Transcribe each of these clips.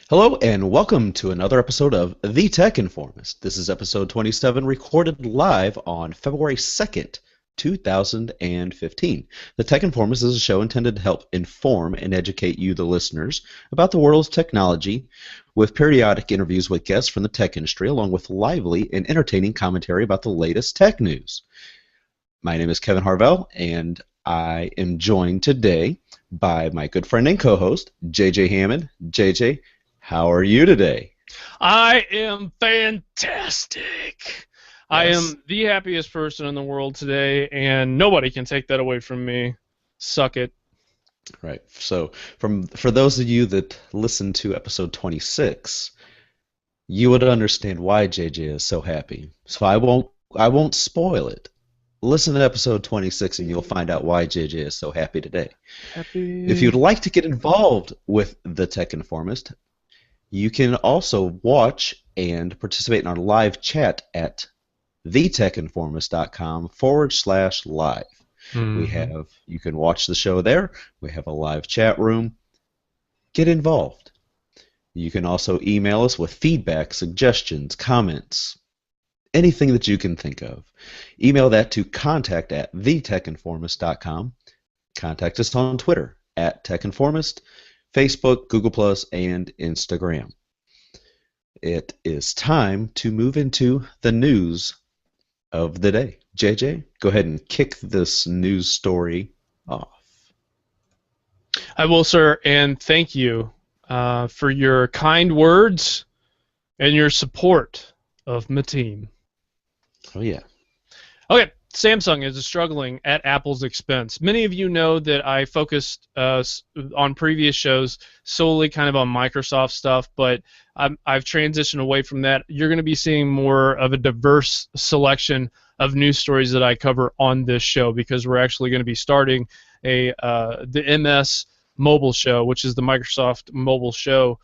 Hello and welcome to another episode of The Tech Informist. This is episode 27, recorded live on February 2nd, 2015. The Tech Informist is a show intended to help inform and educate you, the listeners, about the world's technology, with periodic interviews with guests from the tech industry, along with lively and entertaining commentary about the latest tech news. My name is Kevin Harvell, and I am joined today by my good friend and co-host, JJ Hammond. JJ, how are you today? I am fantastic. I Yes. am the happiest person in the world today, and nobody can take that away from me. Suck it. Right. So, for those of you that listened to episode 26, you would understand why JJ is so happy. So I won't spoil it. Listen to episode 26 and you'll find out why JJ is so happy today. Happy. If you'd like to get involved with the Tech Informist, you can also watch and participate in our live chat at thetechinformist.com/live. You can watch the show there. We have a live chat room. Get involved. You can also email us with feedback, suggestions, comments, anything that you can think of. Email that to contact@thetechinformist.com. Contact us on Twitter @TechInformist, Facebook, Google+, and Instagram. It is time to move into the news of the day. JJ, go ahead and kick this news story off. I will, sir, and thank you for your kind words and your support of my team. Oh, yeah. Okay, Samsung is struggling at Apple's expense. Many of you know that I focused on previous shows solely kind of on Microsoft stuff, but I've transitioned away from that. You're going to be seeing more of a diverse selection of news stories that I cover on this show because we're actually going to be starting the MS mobile show, which is the Microsoft mobile show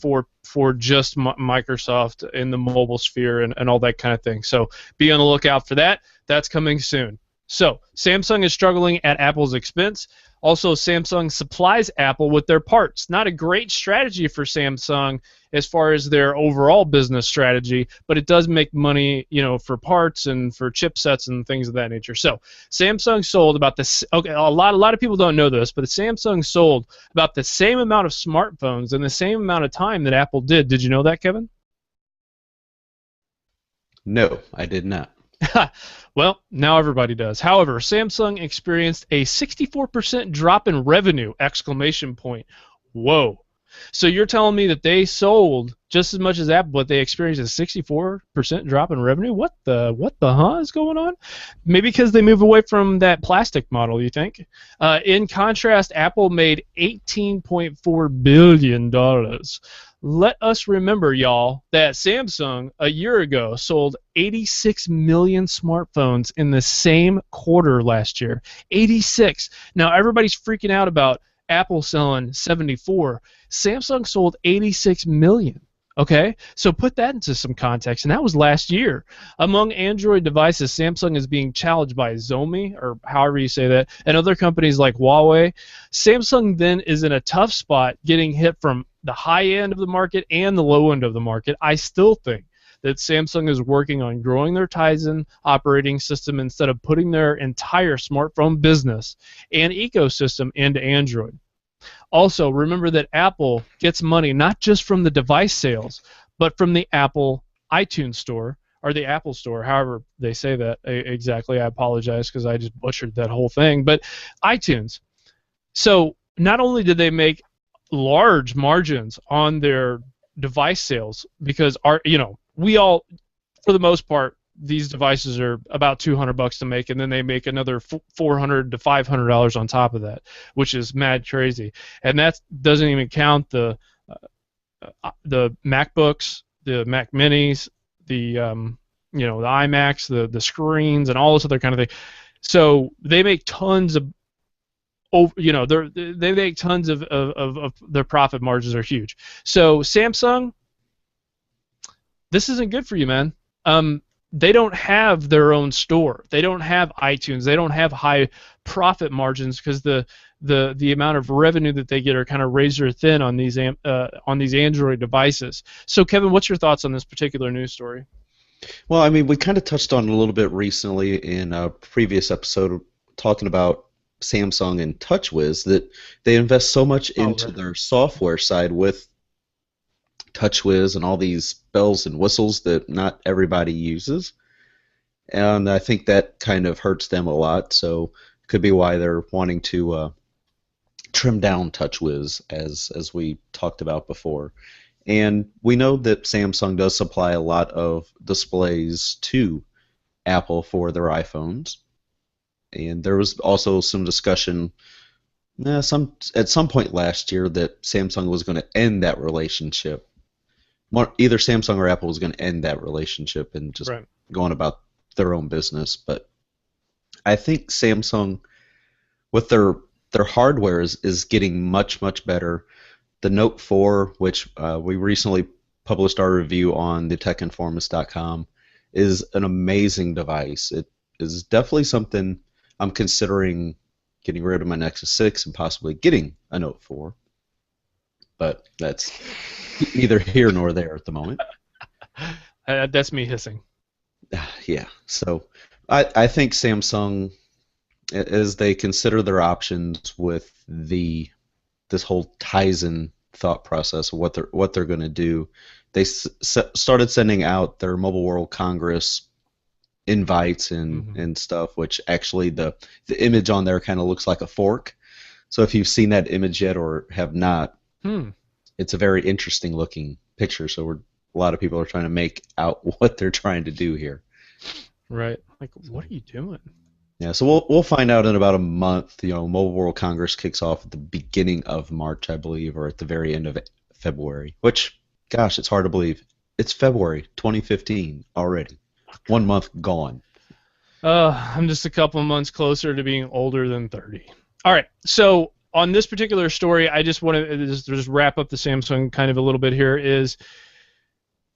for just Microsoft in the mobile sphere and all that kind of thing. So be on the lookout for that. That's coming soon. So Samsung is struggling at Apple's expense. Also, Samsung supplies Apple with their parts. Not a great strategy for Samsung as far as their overall business strategy, but it does make money, for parts and for chipsets and things of that nature. So Samsung sold about this. Okay, a lot of people don't know this, but Samsung sold about the same amount of smartphones in the same amount of time that Apple did. Did you know that, Kevin? No, I did not. Well, now everybody does. However, Samsung experienced a 64% drop in revenue! Whoa. So you're telling me that they sold just as much as Apple, but they experienced a 64% drop in revenue? What the is going on? Maybe because they move away from that plastic model, you think? In contrast, Apple made $18.4 billion. Let us remember, y'all, that Samsung a year ago sold 86 million smartphones in the same quarter last year. 86. Now, everybody's freaking out about Apple selling 74. Samsung sold 86 million. Okay? So put that into some context, and that was last year. Among Android devices, Samsung is being challenged by Xiaomi, or however you say that, and other companies like Huawei. Samsung then is in a tough spot getting hit from the high end of the market and the low end of the market. I still think that Samsung is working on growing their Tizen operating system instead of putting their entire smartphone business and ecosystem into Android. Also, remember that Apple gets money not just from the device sales, but from the Apple iTunes Store, or the Apple Store, however they say that exactly. I apologize because I just butchered that whole thing. But iTunes. So not only did they make large margins on their device sales, because we all, for the most part, these devices are about $200 to make, and then they make another $400 to $500 on top of that, which is mad crazy. And that doesn't even count the MacBooks, the Mac Minis, the the iMacs, the screens, and all this other kind of thing. So they make tons of they make tons of their profit margins are huge. So Samsung, this isn't good for you, man. They don't have their own store. They don't have iTunes. They don't have high profit margins because the the amount of revenue that they get are kind of razor thin on these Android devices. So Kevin, what's your thoughts on this particular news story? Well, I mean, we kind of touched on it a little bit recently in a previous episode talking about Samsung and TouchWiz that they invest so much Oh, into right. their software side with TouchWiz and all these bells and whistles that not everybody uses. And I think that kind of hurts them a lot. So it could be why they're wanting to trim down TouchWiz as we talked about before. And we know that Samsung does supply a lot of displays to Apple for their iPhones. And there was also some discussion at some point last year that Samsung was going to end that relationship. Either Samsung or Apple was going to end that relationship and just Right. go on about their own business. But I think Samsung, with their hardware, is getting much better. The Note 4, which we recently published our review on the techinformist.com, is an amazing device. It is definitely something I'm considering getting rid of my Nexus 6 and possibly getting a Note 4. But that's neither here nor there at the moment. That's me hissing. Yeah. So I think Samsung, as they consider their options with this whole Tizen thought process of what they're going to do, they started sending out their Mobile World Congress invites and stuff, which actually the image on there kind of looks like a fork. So if you've seen that image yet or have not, it's a very interesting looking picture. So a lot of people are trying to make out what they're trying to do here. Right. Like, what are you doing? Yeah, so we'll find out in about a month. You know, Mobile World Congress kicks off at the beginning of March, I believe, or at the very end of February. Which, gosh, it's hard to believe. It's February 2015 already. 1 month gone. I'm just a couple of months closer to being older than 30. All right. So on this particular story, I just want to just wrap up the Samsung kind of a little bit here. Is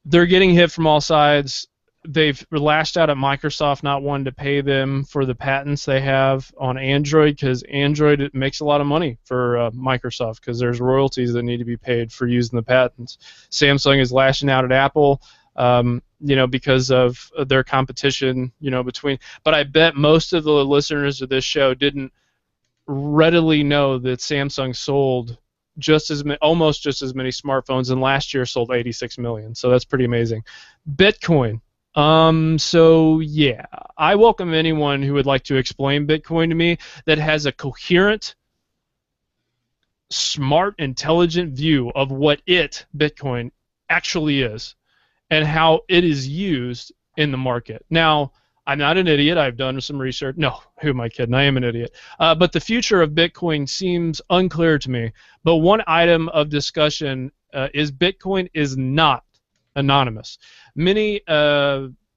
they're getting hit from all sides. They've lashed out at Microsoft not wanting to pay them for the patents they have on Android, because Android makes a lot of money for Microsoft, because there's royalties that need to be paid for using the patents. Samsung is lashing out at Apple, because of their competition, between. But I bet most of the listeners of this show didn't readily know that Samsung sold almost just as many smartphones, and last year sold 86 million. So that's pretty amazing. Bitcoin. So yeah, I welcome anyone who would like to explain Bitcoin to me that has a coherent, smart, intelligent view of what Bitcoin, actually is and how it is used in the market. Now, I'm not an idiot. I've done some research. No, who am I kidding? I am an idiot. But the future of Bitcoin seems unclear to me. But one item of discussion is Bitcoin is not anonymous. Many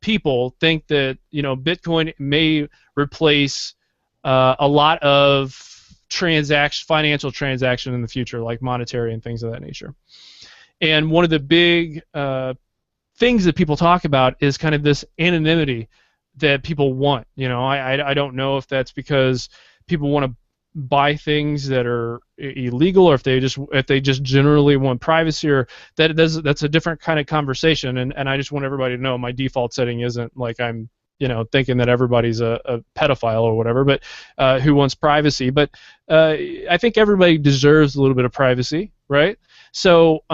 people think that Bitcoin may replace a lot of financial transaction in the future, like monetary and things of that nature. And one of the big things that people talk about is kind of this anonymity that people want. I don't know if that's because people want to buy things that are illegal, or if they just generally want privacy, or that's a different kind of conversation. And I just want everybody to know my default setting isn't like I'm thinking that everybody's a pedophile or whatever, but who wants privacy. But I think everybody deserves a little bit of privacy, right? So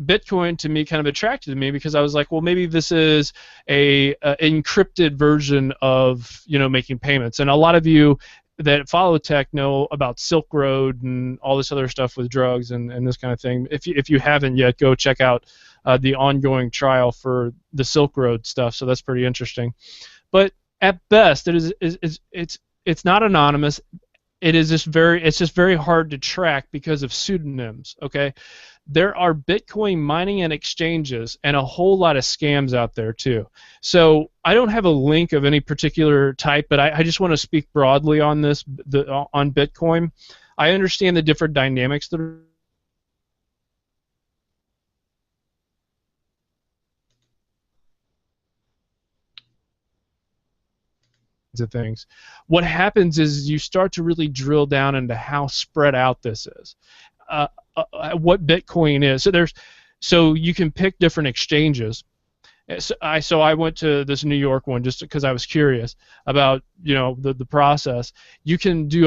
Bitcoin to me kind of attracted me, because I was like, well, maybe this is a encrypted version of making payments. And a lot of you that follow tech know about Silk Road and all this other stuff with drugs and this kind of thing. If you haven't yet, go check out the ongoing trial for the Silk Road stuff. So that's pretty interesting. But at best, it's not anonymous. It's just very hard to track because of pseudonyms. Okay, there are Bitcoin mining and exchanges and a whole lot of scams out there too. So I don't have a link of any particular type, but I just want to speak broadly on this on Bitcoin. I understand the different dynamics that are. of things. What happens is you start to really drill down into how spread out this is, what Bitcoin is. So you can pick different exchanges. So I went to this New York one just because I was curious about the process. You can do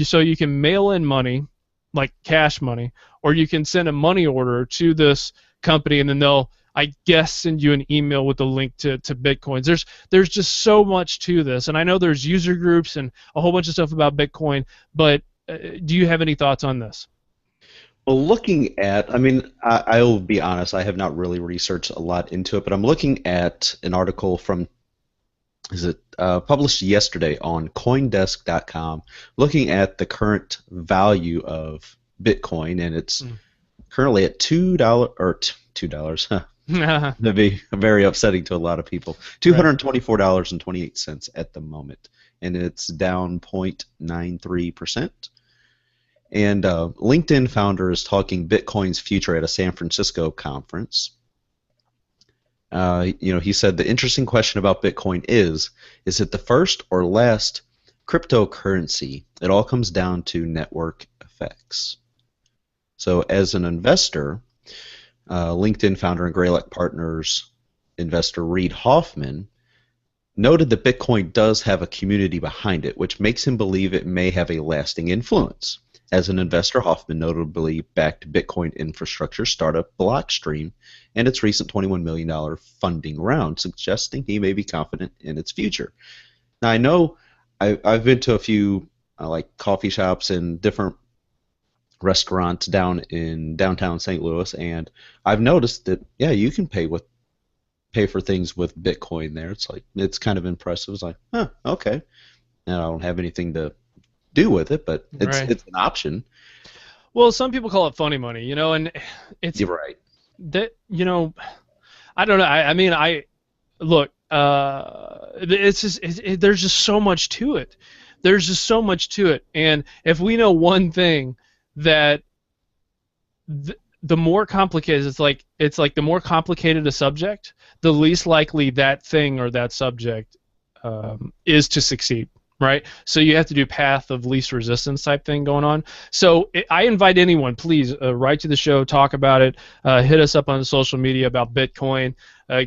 so you can mail in money, like cash money, or you can send a money order to this company, and then they'll, I guess, send you an email with a link to Bitcoins. There's just so much to this, and I know there's user groups and a whole bunch of stuff about Bitcoin, but do you have any thoughts on this? Well, looking at, I'll be honest, I have not really researched a lot into it, but I'm looking at an article from, published yesterday on CoinDesk.com, looking at the current value of Bitcoin, and it's currently at $2 or $2. Huh. That'd be very upsetting to a lot of people. $224.28 at the moment, and it's down 0.93%. And LinkedIn founder is talking Bitcoin's future at a San Francisco conference. He said the interesting question about Bitcoin is it the first or last cryptocurrency? It all comes down to network effects. So as an investor, LinkedIn founder and Greylock Partners investor Reid Hoffman noted that Bitcoin does have a community behind it, which makes him believe it may have a lasting influence. As an investor, Hoffman notably backed Bitcoin infrastructure startup Blockstream and its recent $21 million funding round, suggesting he may be confident in its future. Now, I know I've been to a few like coffee shops and different restaurants down in downtown St. Louis, and I've noticed that, yeah, you can pay for things with Bitcoin there. It's kind of impressive. It's like, huh, okay. And I don't have anything to do with it, but it's an option. Well, some people call it funny money, and it's, you're right. That I don't know. Look. It's just there's just so much to it. There's just so much to it, and if we know one thing, that the more complicated it's like the more complicated a subject, the least likely that thing or that subject is to succeed. Right, so you have to do path of least resistance type thing going on. So I invite anyone, please write to the show, talk about it, hit us up on social media about Bitcoin,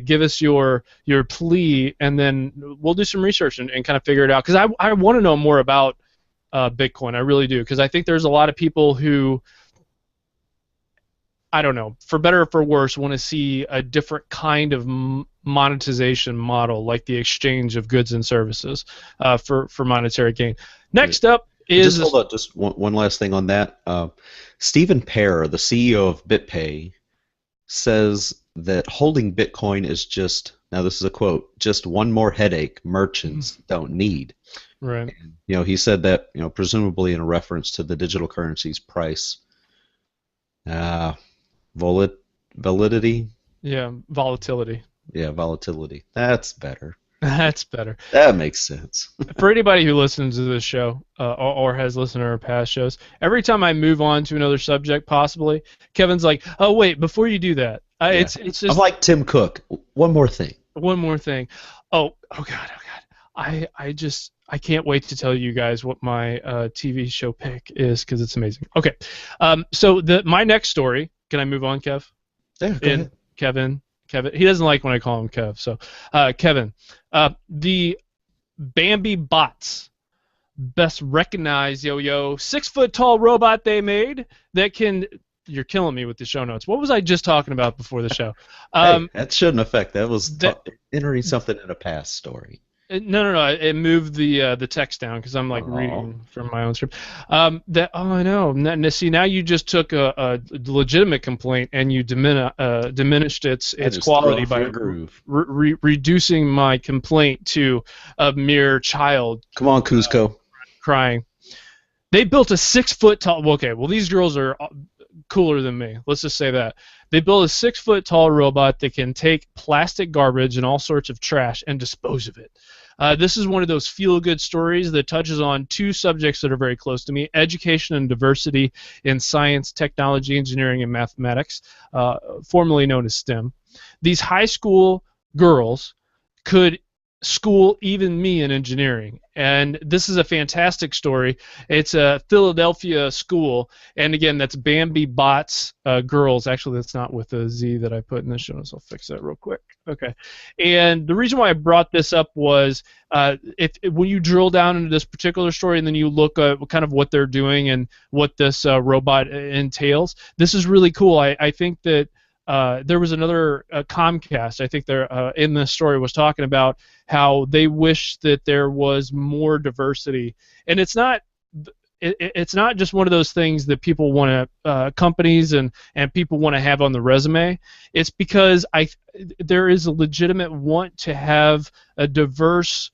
give us your plea, and then we'll do some research and kind of figure it out. Because I want to know more about Bitcoin, I really do, because I think there's a lot of people who, I don't know, for better or for worse, want to see a different kind of monetization model, like the exchange of goods and services for monetary gain. Next up is... Just hold on, just one last thing on that. Stephen Pear, the CEO of BitPay, says that holding Bitcoin is just, now this is a quote, just one more headache merchants don't need. Right. And, he said that, presumably in a reference to the digital currency's price. Validity? Yeah, volatility. Yeah, volatility. That's better. That's better. That makes sense. For anybody who listens to this show or has listened to our past shows, every time I move on to another subject, possibly, Kevin's like, "Oh wait, before you do that, it's just." I'm like Tim Cook. One more thing. One more thing. Oh God. I can't wait to tell you guys what my TV show pick is, because it's amazing. Okay, so my next story. Can I move on, Kev? Yeah, go ahead. Kevin. He doesn't like when I call him Kev. So, Kevin, the BambiBotz, best recognized 6-foot-tall robot they made that can. You're killing me with the show notes. What was I just talking about before the show? Hey, that shouldn't affect. That was entering something in a past story. No. It moved the text down because I'm like reading from my own script. I know. See, now you just took a legitimate complaint and you diminished its quality by reducing my complaint to a mere child. Come on, Cusco. Crying. They built a 6-foot-tall. Okay, well these girls are cooler than me. Let's just say that. They built a 6-foot-tall robot that can take plastic garbage and all sorts of trash and dispose of it. This is one of those feel-good stories that touches on two subjects that are very close to me: education and diversity in science, technology, engineering, and mathematics, formerly known as STEM. These high school girls could school even me in engineering. And this is a fantastic story. It's a Philadelphia school, and again, that's BambiBotz girls. Actually, that's not with a Z that I put in the show notes. I'll fix that real quick. Okay. And the reason why I brought this up was if when you drill down into this particular story and then you look at kind of what they're doing and what this robot entails, this is really cool. I think that there was another Comcast, I think they're in this story, was talking about how they wish that there was more diversity, and it's not just one of those things that people want to companies and people want to have on the resume. It's because there is a legitimate want to have a diverse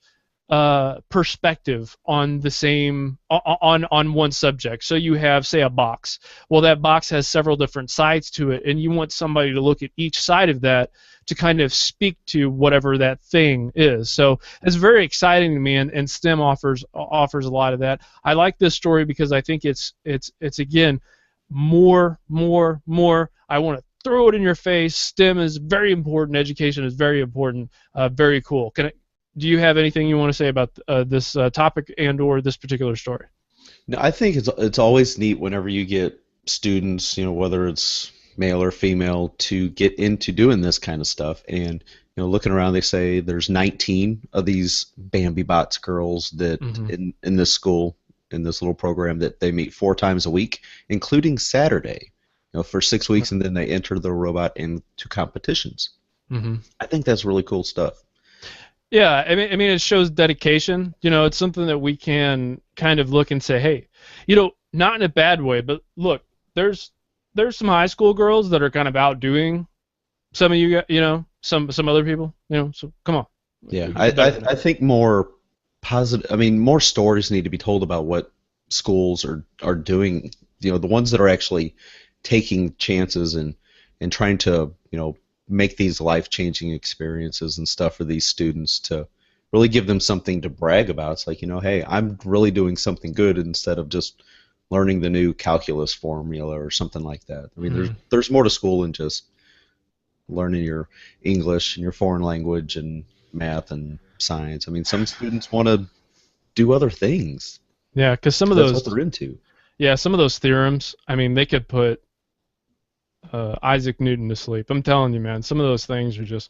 perspective on the same on one subject. So you have, say, a box. Well, that box has several different sides to it, and you want somebody to look at each side of that to kind of speak to whatever that thing is. So it's very exciting to me, and STEM offers a lot of that. I like this story because I think it's again more. I want to throw it in your face. STEM is very important. Education is very important. Very cool. Do you have anything you want to say about this topic and/or this particular story? No, I think it's always neat whenever you get students, whether it's male or female, to get into doing this kind of stuff. And looking around, they say there's 19 of these BambiBotz girls that in this school, in this little program, that they meet 4 times a week, including Saturday, for 6 weeks, and then they enter the robot into competitions. I think that's really cool stuff. Yeah, I mean, it shows dedication. It's something that we can kind of look and say, hey, not in a bad way, but look, there's some high school girls that are kind of outdoing some of you, some other people, So come on. Yeah, I think more positive. I mean, more stories need to be told about what schools are doing. The ones that are actually taking chances and trying to make these life-changing experiences and stuff for these students, to really give them something to brag about. It's like, hey, I'm really doing something good, instead of just learning the new calculus formula or something like that. I mean, there's more to school than just learning your English and your foreign language and math and science. I mean, some students want to do other things. Yeah, because some of that's those what they're into. Yeah, some of those theorems, I mean, they could put Isaac Newton to sleep. I'm telling you, man, some of those things are just.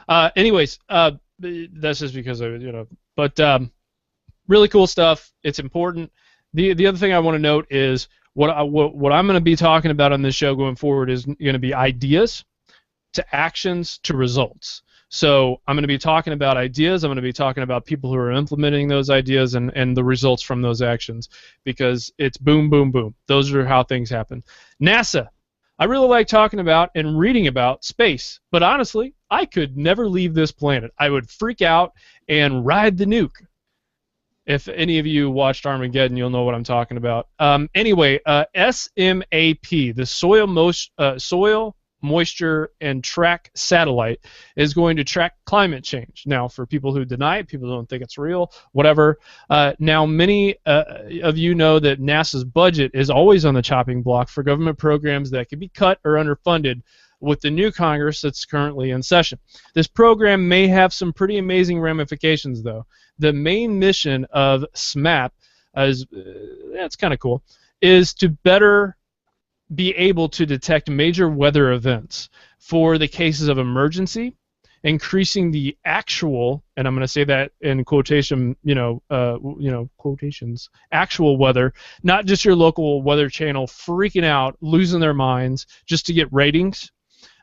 Anyways, that's just because of But really cool stuff. It's important. The other thing I want to note is what I'm going to be talking about on this show going forward is going to be ideas to actions to results. So I'm going to be talking about ideas. I'm going to be talking about people who are implementing those ideas and the results from those actions, because it's boom, boom, boom. Those are how things happen. NASA. I really like talking about and reading about space, but honestly, I could never leave this planet. I would freak out and ride the nuke. If any of you watched Armageddon, you'll know what I'm talking about. Anyway, SMAP, the Soil, Moisture, and Track Satellite, is going to track climate change. Now, for people who deny it, people who don't think it's real, whatever. Now, many of you know that NASA's budget is always on the chopping block for government programs that can be cut or underfunded with the new Congress that's currently in session. This program may have some pretty amazing ramifications, though. The main mission of SMAP, that's kind of cool, is to better be able to detect major weather events for the cases of emergency, increasing the actual, and I'm going to say that in quotation, quotations, actual weather, not just your local weather channel freaking out, losing their minds just to get ratings,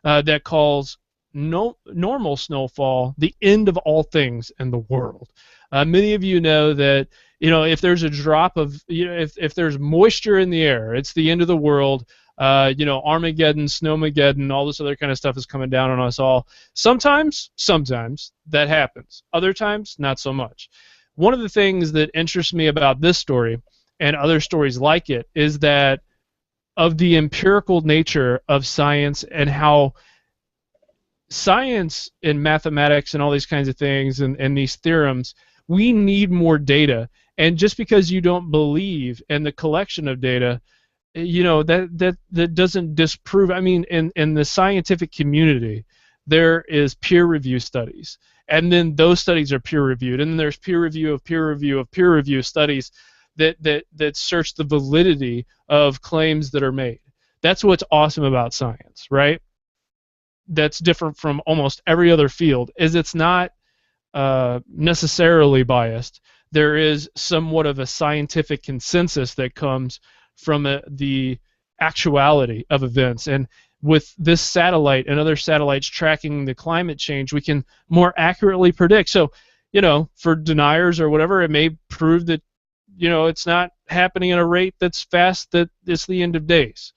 that calls normal snowfall the end of all things in the world. Many of you know that if there's a drop of if there's moisture in the air, it's the end of the world. Armageddon, Snowmageddon, all this other kind of stuff is coming down on us all. Sometimes that happens. Other times, not so much. One of the things that interests me about this story and other stories like it is that of the empirical nature of science and how science and mathematics and all these kinds of things and these theorems, we need more data. And just because you don't believe in the collection of data, that doesn't disprove. I mean, in the scientific community, there is peer review studies. And then those studies are peer reviewed. And then there's peer review of peer review of peer review studies that search the validity of claims that are made. That's what's awesome about science, right? That's different from almost every other field, is it's not necessarily biased. There is somewhat of a scientific consensus that comes from the actuality of events. And with this satellite and other satellites tracking the climate change, we can more accurately predict. So, for deniers or whatever, it may prove that, it's not happening at a rate that's fast, that it's the end of days.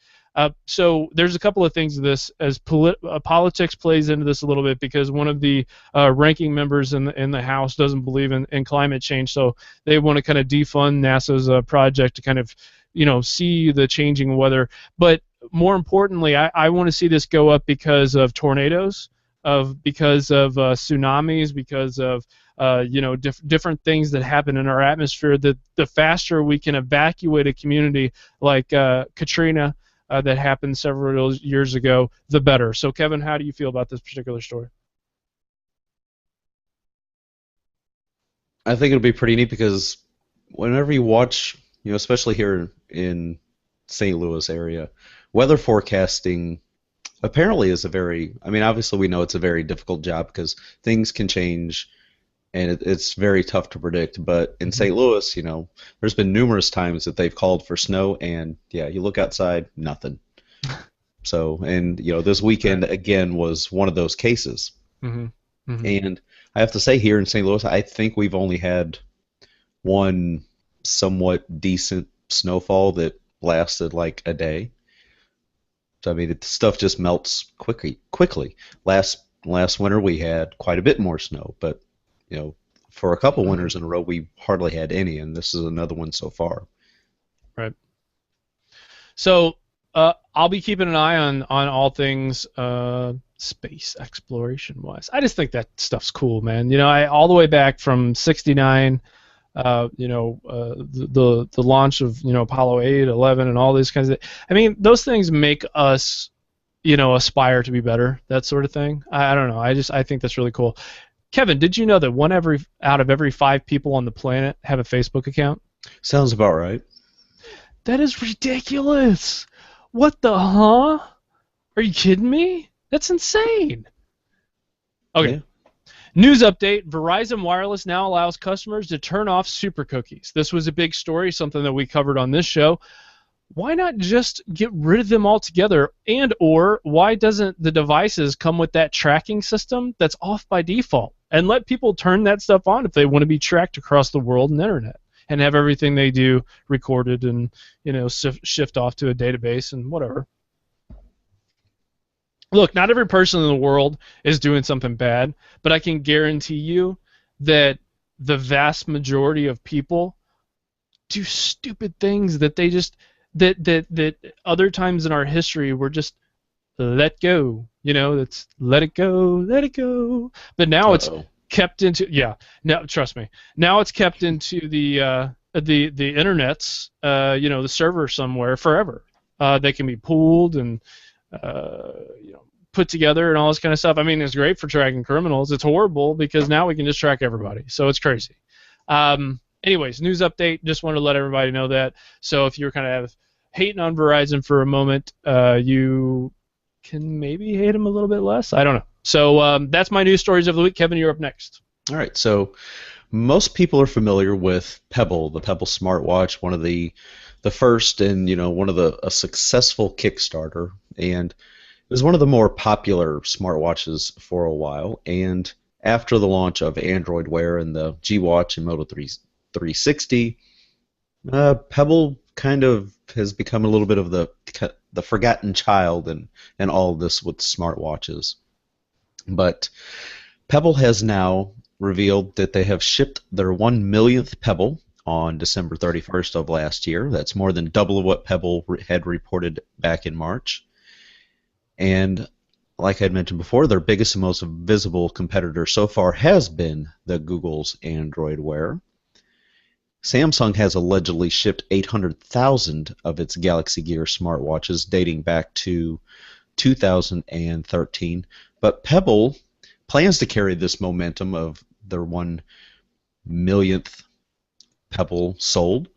So there's a couple of things of this, as politics plays into this a little bit, because one of the ranking members in the House doesn't believe in climate change, so they want to kind of defund NASA's project to kind of see the changing weather. But more importantly, I want to see this go up because of tornadoes, because of tsunamis, because of different things that happen in our atmosphere. That the faster we can evacuate a community like Katrina, that happened several years ago, the better. So, Kevin, how do you feel about this particular story? I think it'll be pretty neat because whenever you watch, especially here in St. Louis area, weather forecasting apparently is obviously we know it's a very difficult job because things can change and it's very tough to predict. But in St. Louis, there's been numerous times that they've called for snow, and you look outside, nothing. So, and this weekend again was one of those cases. Mm-hmm. Mm-hmm. And I have to say, here in St. Louis, I think we've only had one somewhat decent snowfall that lasted like a day. So, stuff just melts quickly. Last winter we had quite a bit more snow, but for a couple winters in a row, we hardly had any, and this is another one so far. Right. So I'll be keeping an eye on all things space exploration wise. I just think that stuff's cool, man. All the way back from '69, the launch of Apollo 8, 11, and all these kinds of. Those things make us aspire to be better. That sort of thing. I don't know. I think that's really cool. Kevin, did you know that one out of every 5 people on the planet have a Facebook account? Sounds about right. That is ridiculous. What the huh? Are you kidding me? That's insane. Okay. Yeah. News update. Verizon Wireless now allows customers to turn off super cookies. This was a big story, something that we covered on this show. Why not just get rid of them altogether? Or why doesn't the devices come with that tracking system that's off by default? And let people turn that stuff on if they want to be tracked across the world and internet, and have everything they do recorded and shift off to a database and whatever. Look, not every person in the world is doing something bad, but I can guarantee you that the vast majority of people do stupid things that they just that other times in our history were just let go. That's let it go. But now it's kept into now trust me. Now it's kept into the internets, the server somewhere forever. They can be pooled and put together and all this kind of stuff. It's great for tracking criminals. It's horrible because now we can just track everybody. So it's crazy. Anyways, news update. Just wanted to let everybody know that. So if you're kind of hating on Verizon for a moment, you can maybe hate them a little bit less. I don't know. So that's my news stories of the week. Kevin, you're up next. All right. So most people are familiar with Pebble, the Pebble smartwatch, one of the first and one of a successful Kickstarter, and it was one of the more popular smartwatches for a while. And after the launch of Android Wear and the G Watch and Moto 360, Pebble kind of has become a little bit of the forgotten child and all of this with smartwatches. But Pebble has now revealed that they have shipped their 1 millionth Pebble on December 31st of last year. That's more than double of what Pebble had reported back in March. And like I had mentioned before, their biggest and most visible competitor so far has been the Google's Android Wear. Samsung has allegedly shipped 800,000 of its Galaxy Gear smartwatches dating back to 2013, But Pebble plans to carry this momentum of their 1 millionth Pebble sold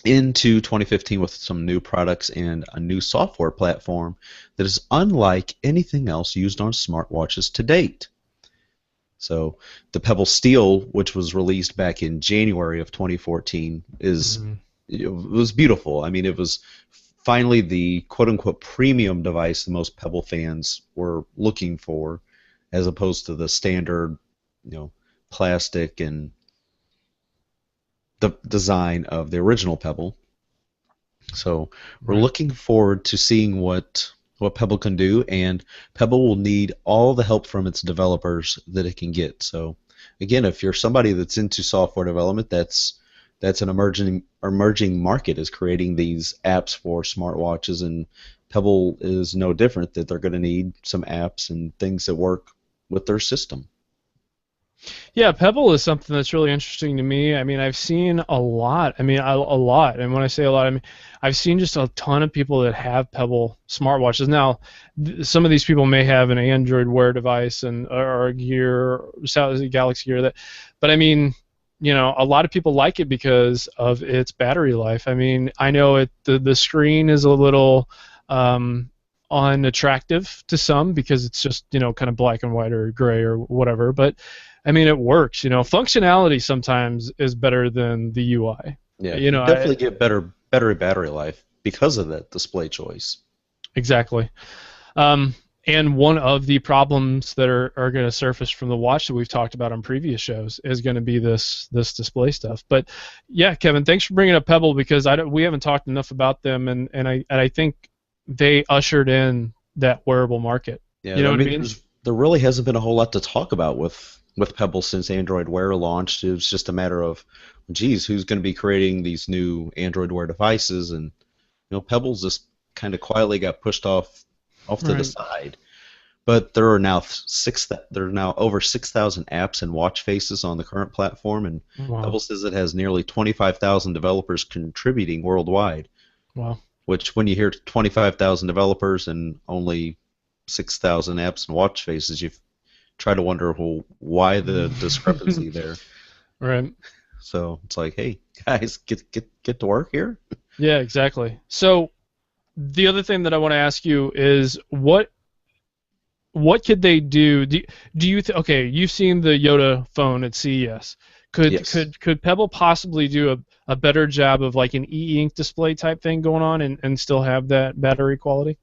into 2015 with some new products and a new software platform that is unlike anything else used on smartwatches to date. So the Pebble Steel, which was released back in January of 2014, it was beautiful. I mean, it was finally the quote-unquote premium device that most Pebble fans were looking for, as opposed to the standard, plastic and the design of the original Pebble. So we're looking forward to seeing what Pebble can do, and Pebble will need all the help from its developers that it can get. So again, if you're somebody that's into software development, that's an emerging market, is creating these apps for smartwatches, and Pebble is no different, that they're going to need some apps and things that work with their system. Yeah, Pebble is something that's really interesting to me. I mean, I've seen a lot. I mean, a lot. And when I say a lot, I mean, I've seen just a ton of people that have Pebble smartwatches. Now, some of these people may have an Android Wear device or a Gear, Galaxy Gear. But I mean, a lot of people like it because of its battery life. I mean, I know the screen is a little unattractive to some because it's just kind of black and white or gray or whatever. But I mean, it works. Functionality sometimes is better than the UI. Yeah, you definitely get better battery life because of that display choice. Exactly. And one of the problems that are going to surface from the watch that we've talked about on previous shows is going to be this display stuff. But yeah, Kevin, thanks for bringing up Pebble, because we haven't talked enough about them, and I think they ushered in that wearable market. Yeah, what I mean? There really hasn't been a whole lot to talk about with Pebble since Android Wear launched. It was just a matter of, geez, who's going to be creating these new Android Wear devices? And Pebble's just kind of quietly got pushed off to the side. But there are now over 6,000 apps and watch faces on the current platform, and Pebble says it has nearly 25,000 developers contributing worldwide. Wow. Which, when you hear 25,000 developers and only 6,000 apps and watch faces, you try to wonder, well, why the discrepancy there? Right. So it's like, hey, guys, get to work here. Yeah, exactly. So the other thing that I want to ask you is what could they do? Do you okay? You've seen the Yoda phone at CES. Could Pebble possibly do a better job of like an e-ink display type thing going on and still have that battery quality?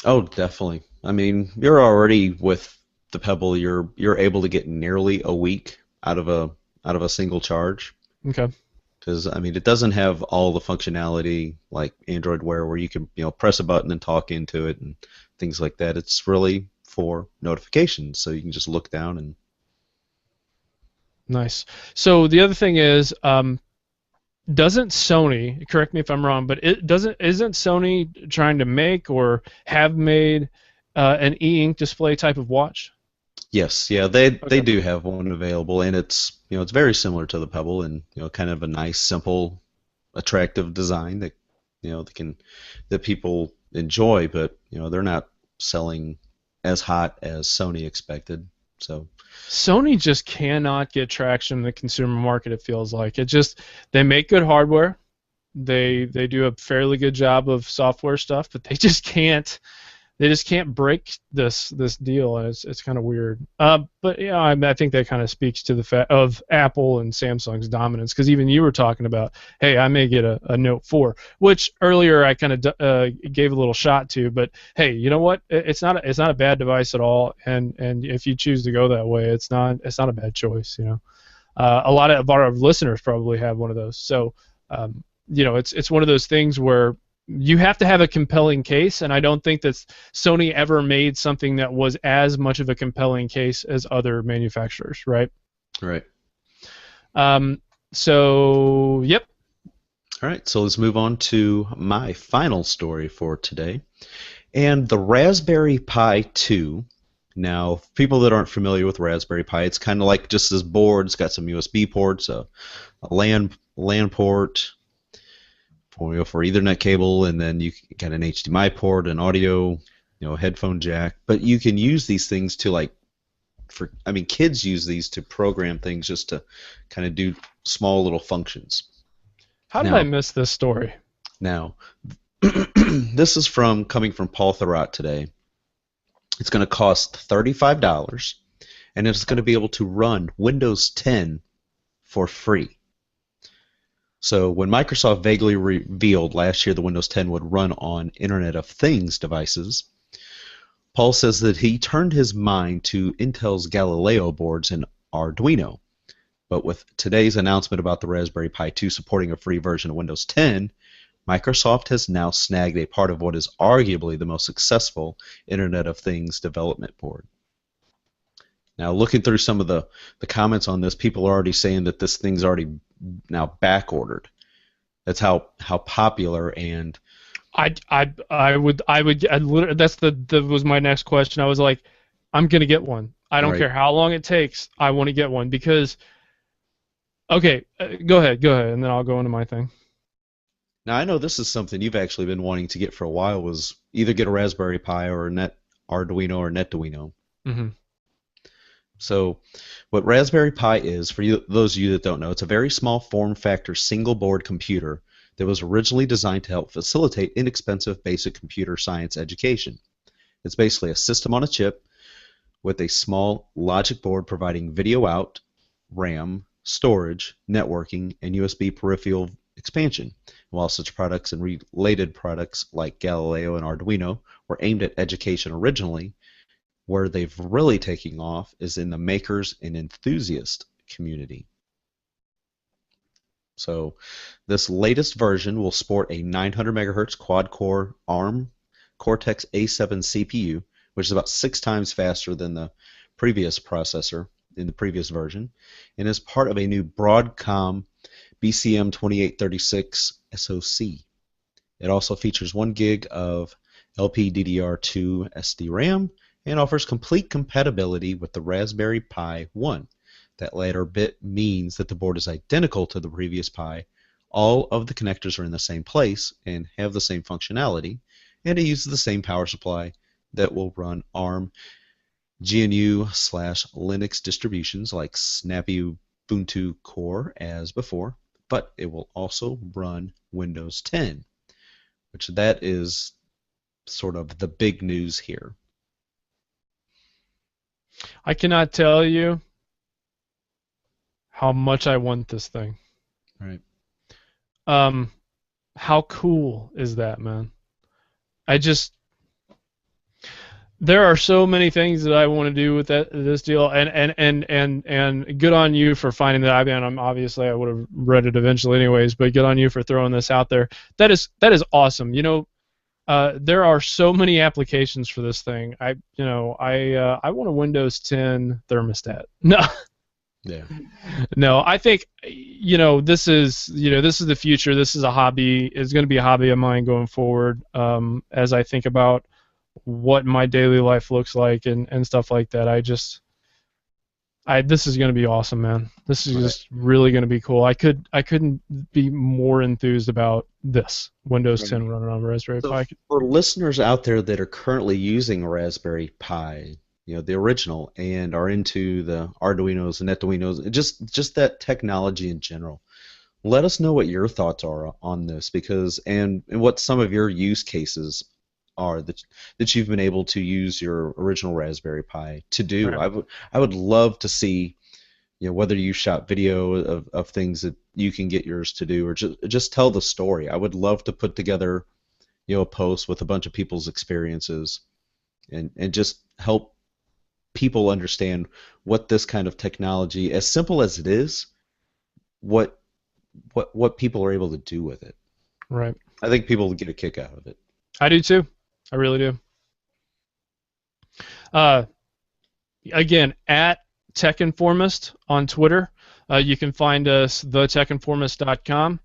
Oh, definitely. I mean, you're already with the Pebble. You're able to get nearly a week out of a single charge. Okay. Because I mean, it doesn't have all the functionality like Android Wear, where you can press a button and talk into it and things like that. It's really for notifications, so you can just look down and. Nice. So the other thing is, doesn't Sony, correct me if I'm wrong, but isn't Sony trying to make or have made an e-ink display type of watch? Yes, yeah, they do have one available, and it's it's very similar to the Pebble, and kind of a nice, simple, attractive design that that people enjoy, but they're not selling as hot as Sony expected. So Sony just cannot get traction in the consumer market, it feels like. They make good hardware. They do a fairly good job of software stuff, but they just can't break this deal, and it's kind of weird. But yeah, I think that kind of speaks to the fact of Apple and Samsung's dominance, because even you were talking about, hey, I may get a Note 4, which earlier I kind of gave a little shot to, but hey, you know what? It's not a bad device at all, and if you choose to go that way, it's not a bad choice. A lot of our listeners probably have one of those, so it's one of those things where you have to have a compelling case, and I don't think that Sony ever made something that was as much of a compelling case as other manufacturers, right? Right. So, yep. All right, so let's move on to my final story for today. And the Raspberry Pi 2. Now, people that aren't familiar with Raspberry Pi, it's kind of like just this board. It's got some USB ports, a LAN port, for Ethernet cable, and then you got an HDMI port, an audio headphone jack. But you can use these things to kids use these to program things just to kind of do small little functions. How did I Now, miss this story? now, this is coming from Paul Thurrott today. It's going to cost $35, and it's going to be able to run Windows 10 for free. So when Microsoft vaguely revealed last year the Windows 10 would run on Internet of Things devices, Paul says that he turned his mind to Intel's Galileo boards and Arduino. But with today's announcement about the Raspberry Pi 2 supporting a free version of Windows 10, Microsoft has now snagged a part of what is arguably the most successful Internet of Things development board. Now, looking through some of the comments on this, people are already saying that this thing's already now back ordered. That's how popular and I would literally, that was my next question. I was like, I'm gonna get one. I don't care how long it takes. I want to get one because. Okay, go ahead, and then I'll go into my thing. Now I know this is something you've actually been wanting to get for a while. Was either get a Raspberry Pi or a Arduino or NetDuino. Mm-hmm. So, what Raspberry Pi is, for those of you that don't know, it's a very small form factor single board computer that was originally designed to help facilitate inexpensive basic computer science education. It's basically a system on a chip with a small logic board providing video out, RAM, storage, networking, and USB peripheral expansion. While such products and related products like Galileo and Arduino were aimed at education originally, where they've really taken off is in the makers and enthusiast community. So this latest version will sport a 900 megahertz quad-core ARM Cortex A7 CPU, which is about 6 times faster than the previous processor in the previous version, and is part of a new Broadcom BCM2836 SoC. It also features 1 gig of LPDDR2 SD-RAM and offers complete compatibility with the Raspberry Pi 1. That latter bit means that the board is identical to the previous Pi. All of the connectors are in the same place and have the same functionality, and it uses the same power supply that will run ARM GNU/Linux distributions like Snappy Ubuntu Core as before, but it will also run Windows 10, which that is sort of the big news here. I cannot tell you how much I want this thing. Right. How cool is that, man? There are so many things that I want to do with this deal, and good on you for finding that. I mean, obviously I would have read it eventually anyways, but good on you for throwing this out there. That is awesome. There are so many applications for this thing. I want a Windows 10 thermostat. No. Yeah. No, I think this is the future. This is a hobby. It's going to be a hobby of mine going forward. As I think about what my daily life looks like and stuff like that, this is going to be awesome, man. This is just really going to be cool. I couldn't be more enthused about this Windows 10 running on Raspberry Pi. For listeners out there that are currently using a Raspberry Pi, the original, and are into the Arduinos and NetDuinos, just that technology in general, let us know what your thoughts are on this, because and what some of your use cases are that you've been able to use your original Raspberry Pi to do. Right. I would love to see, whether you shot video of things that you can get yours to do, or just tell the story. I would love to put together, a post with a bunch of people's experiences, and just help people understand what this kind of technology, as simple as it is, what people are able to do with it. Right. I think people will get a kick out of it. I do too. I really do. Again, at TechInformist on Twitter. You can find us thetechinformist.com.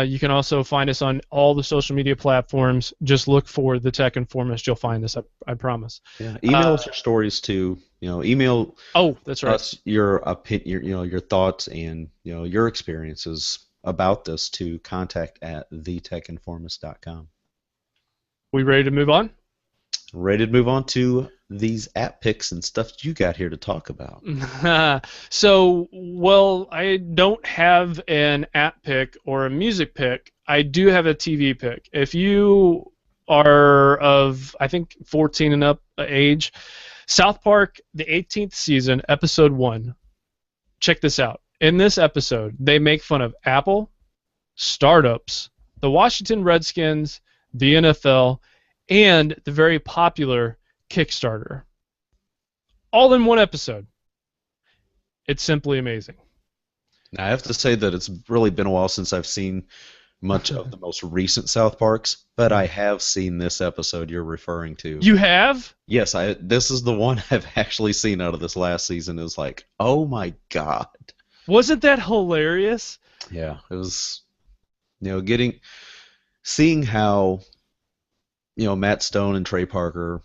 You can also find us on all the social media platforms. Just look for the Tech Informist. You'll find us. I promise. Yeah. Email us your stories too. Email. Oh, that's right. Us your your thoughts and your experiences about this to contact@thetechinformist.com. We ready to move on? Ready to move on to these app picks and stuff you got here to talk about. So, well, I don't have an app pick or a music pick. I do have a TV pick. If you are of, I think, 14 and up age, South Park, the 18th season, episode 1. Check this out. In this episode, they make fun of Apple, startups, the Washington Redskins, the NFL, and the very popular Kickstarter. All in one episode. It's simply amazing. Now, I have to say that it's really been a while since I've seen much of the most recent South Parks, but I have seen this episode you're referring to. You have? Yes, this is the one I've actually seen out of this last season. It was like, oh my god. Wasn't that hilarious? Yeah, it was, seeing how, Matt Stone and Trey Parker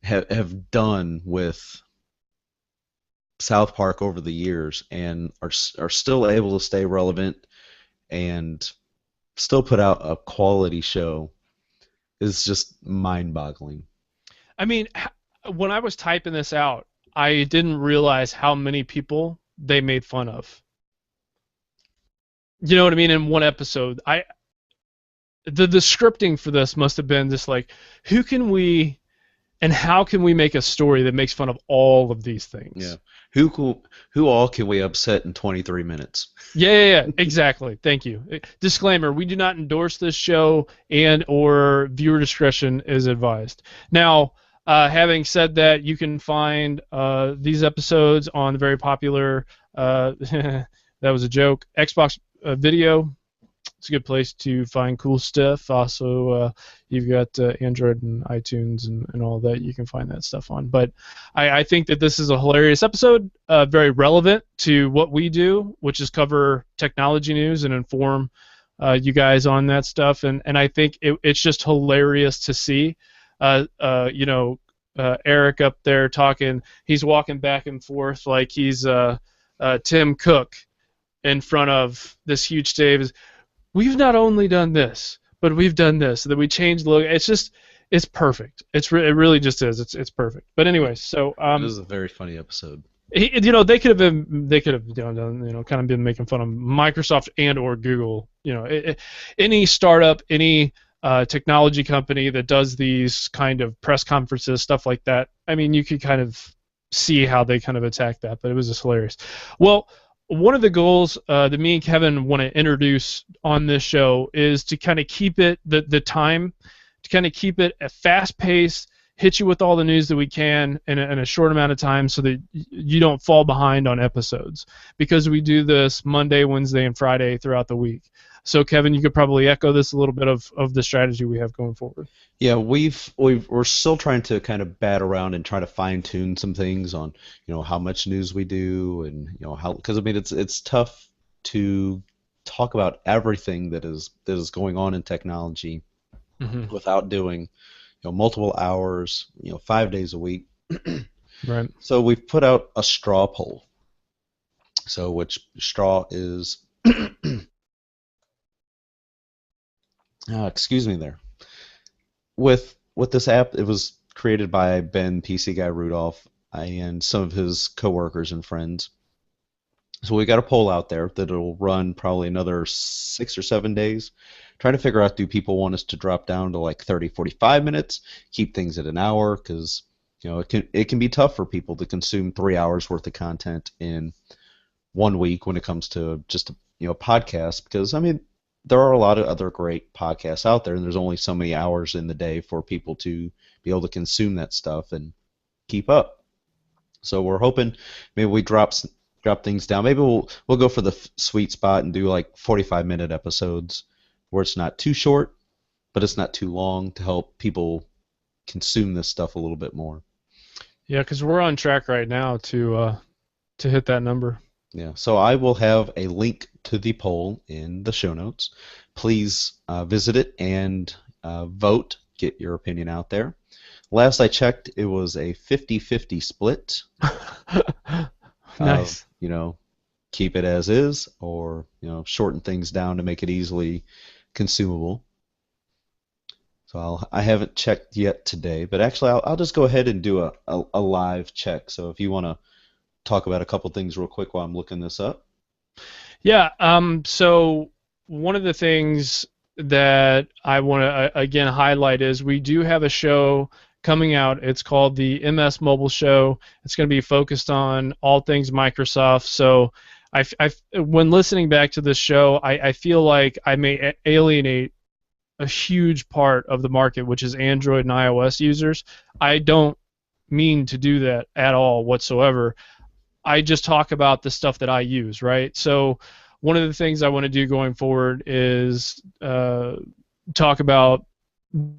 have done with South Park over the years and are still able to stay relevant and still put out a quality show is just mind-boggling. I mean, when I was typing this out, I didn't realize how many people they made fun of. You know what I mean? In one episode, the scripting for this must have been just like, who can we and how can we make a story that makes fun of all of these things? Yeah. Who all can we upset in 23 minutes? Yeah, exactly. Thank you. Disclaimer, we do not endorse this show and or viewer discretion is advised. Now, having said that, you can find these episodes on the very popular, that was a joke, Xbox Video. It's a good place to find cool stuff. Also, you've got Android and iTunes and all that. You can find that stuff on. But I think that this is a hilarious episode, very relevant to what we do, which is cover technology news and inform you guys on that stuff. And I think it's just hilarious to see, Eric up there talking. He's walking back and forth like he's Tim Cook in front of this huge stage. We've not only done this, but we've done this. That we changed the logo. It's perfect. It really just is. It's perfect. But anyway, so it is a very funny episode. They could have done kind of been making fun of Microsoft and or Google. Any startup, any technology company that does these kind of press conferences, stuff like that. I mean, you could kind of see how they kind of attack that, but it was just hilarious. Well, one of the goals that me and Kevin want to introduce on this show is to kind of keep it the time, to kind of keep it a fast pace, hit you with all the news that we can in a short amount of time so that you don't fall behind on episodes, because we do this Monday, Wednesday, and Friday throughout the week. So Kevin, you could probably echo this a little bit of the strategy we have going forward. Yeah, we're still trying to kind of bat around and try to fine tune some things on how much news we do and how, because I mean it's tough to talk about everything that is going on in technology without doing multiple hours 5 days a week. Right. So we've put out a straw poll. So which straw is excuse me there. With this app, it was created by Ben PC Guy Rudolph and some of his coworkers and friends. So we got a poll out there that'll run probably another 6 or 7 days, trying to figure out, do people want us to drop down to like 30, 45 minutes, keep things at an hour, because it can be tough for people to consume 3 hours worth of content in 1 week when it comes to just a podcast, because I mean, there are a lot of other great podcasts out there, and there's only so many hours in the day for people to be able to consume that stuff and keep up. So we're hoping maybe we drop things down. Maybe we'll go for the sweet spot and do like 45-minute episodes where it's not too short, but it's not too long, to help people consume this stuff a little bit more. Yeah, because we're on track right now to hit that number. Yeah, so I will have a link to the poll in the show notes. Please visit it and vote, get your opinion out there. Last I checked, it was a 50-50 split. Nice. Keep it as is, or shorten things down to make it easily consumable. So I haven't checked yet today, but actually I'll just go ahead and do a live check. So if you want to talk about a couple things real quick while I'm looking this up. Yeah. So one of the things that I want to again highlight is we do have a show coming out. It's called the MS Mobile Show. It's going to be focused on all things Microsoft. So when listening back to this show, I feel like I may alienate a huge part of the market, which is Android and iOS users. I don't mean to do that at all whatsoever. I just talk about the stuff that I use, right? So one of the things I want to do going forward is talk about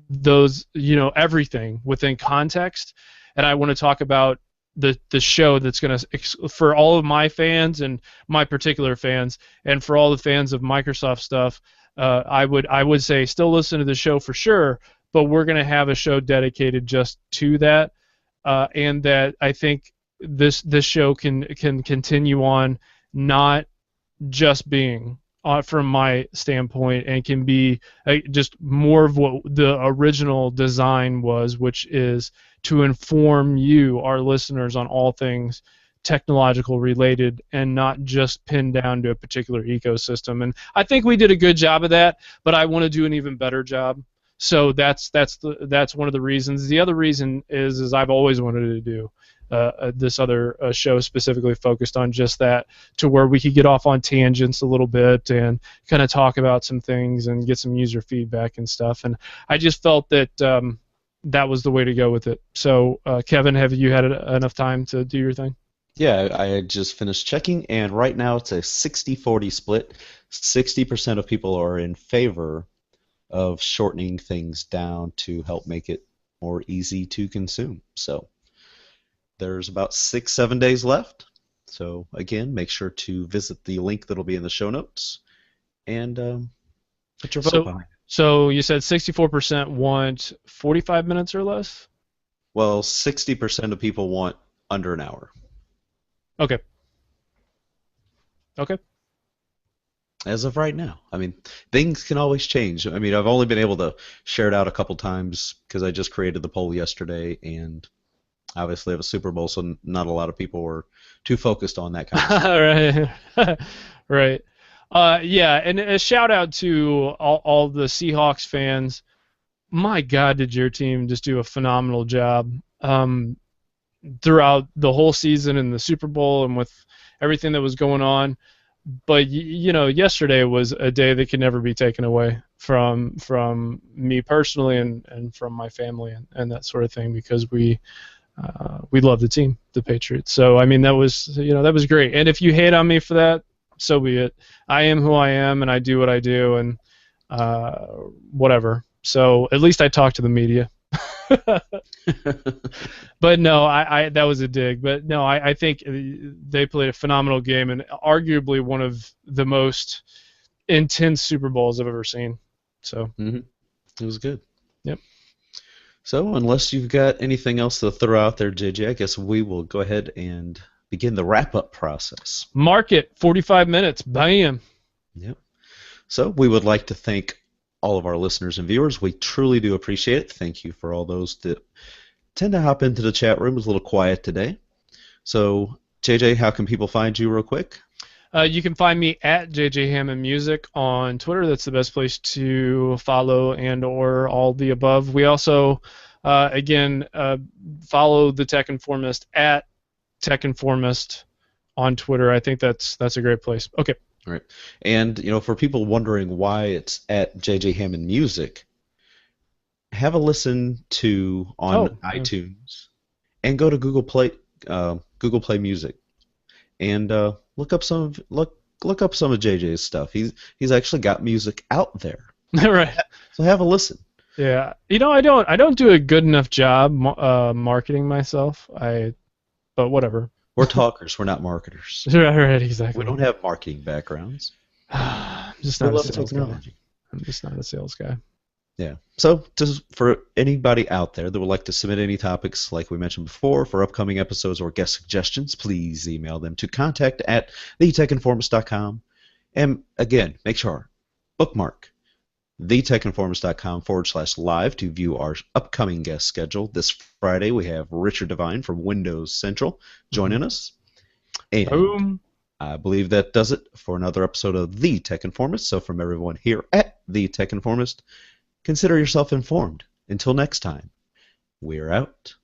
those, everything within context, and I want to talk about the show that's going to, for all of my fans and my particular fans, and for all the fans of Microsoft stuff, I would say still listen to the show for sure, but we're going to have a show dedicated just to that, and that I think this show can continue on, not just being from my standpoint, and can be just more of what the original design was, which is to inform you, our listeners, on all things technological related, and not just pinned down to a particular ecosystem. And I think we did a good job of that, but I want to do an even better job. So that's one of the reasons. The other reason is I've always wanted to do this other show specifically focused on just that, to where we could get off on tangents a little bit and kind of talk about some things and get some user feedback and stuff. And I just felt that that was the way to go with it. So, Kevin, have you had enough time to do your thing? Yeah, I had just finished checking, and right now it's a 60-40 split. 60% of people are in favor of shortening things down to help make it more easy to consume. So there's about 6-7 days left. So again, make sure to visit the link that'll be in the show notes and put your vote behind it. So you said 64% want 45 minutes or less? Well, 60% of people want under an hour. Okay. Okay. As of right now. I mean, things can always change. I mean, I've only been able to share it out a couple times because I just created the poll yesterday, and obviously I have a Super Bowl, so not a lot of people were too focused on that kind of stuff. Right. Yeah, and a shout out to all the Seahawks fans. My God, did your team just do a phenomenal job throughout the whole season and the Super Bowl and with everything that was going on. But yesterday was a day that could never be taken away from me personally and from my family and that sort of thing, because we love the team, the Patriots. So I mean, that was great. And if you hate on me for that, so be it. I am who I am, and I do what I do, and whatever. So at least I talk to the media. But no, I that was a dig. But no, I think they played a phenomenal game, and arguably one of the most intense Super Bowls I've ever seen. So it was good. Yep. So unless you've got anything else to throw out there, JJ, I guess we will go ahead and begin the wrap-up process. Mark it, 45 minutes, bam. Yep. So we would like to thank all of our listeners and viewers. We truly do appreciate it. Thank you for all those that tend to hop into the chat room. It was a little quiet today. So, JJ, how can people find you real quick? You can find me at JJ Hammond Music on Twitter. That's the best place to follow and or all the above. We also, again, follow the Tech Informist at Tech Informist on Twitter. I think that's a great place. Okay. All right. And, for people wondering why it's at JJ Hammond Music, have a listen to on iTunes and go to Google Play Music and look up some of JJ's stuff. He's actually got music out there. Right. So have a listen. Yeah. I don't do a good enough job marketing myself. But whatever. We're talkers. We're not marketers. Right, exactly. We don't have marketing backgrounds. I'm just not a sales guy. I'm just not a sales guy. Yeah. So, just for anybody out there that would like to submit any topics, like we mentioned before, for upcoming episodes or guest suggestions, please email them to contact@thetechinformist.com. And again, make sure, bookmark thetechinformist.com/live to view our upcoming guest schedule. This Friday, we have Richard Devine from Windows Central joining us. And Boom. I believe that does it for another episode of The Tech Informist. So from everyone here at The Tech Informist, consider yourself informed. Until next time, we're out.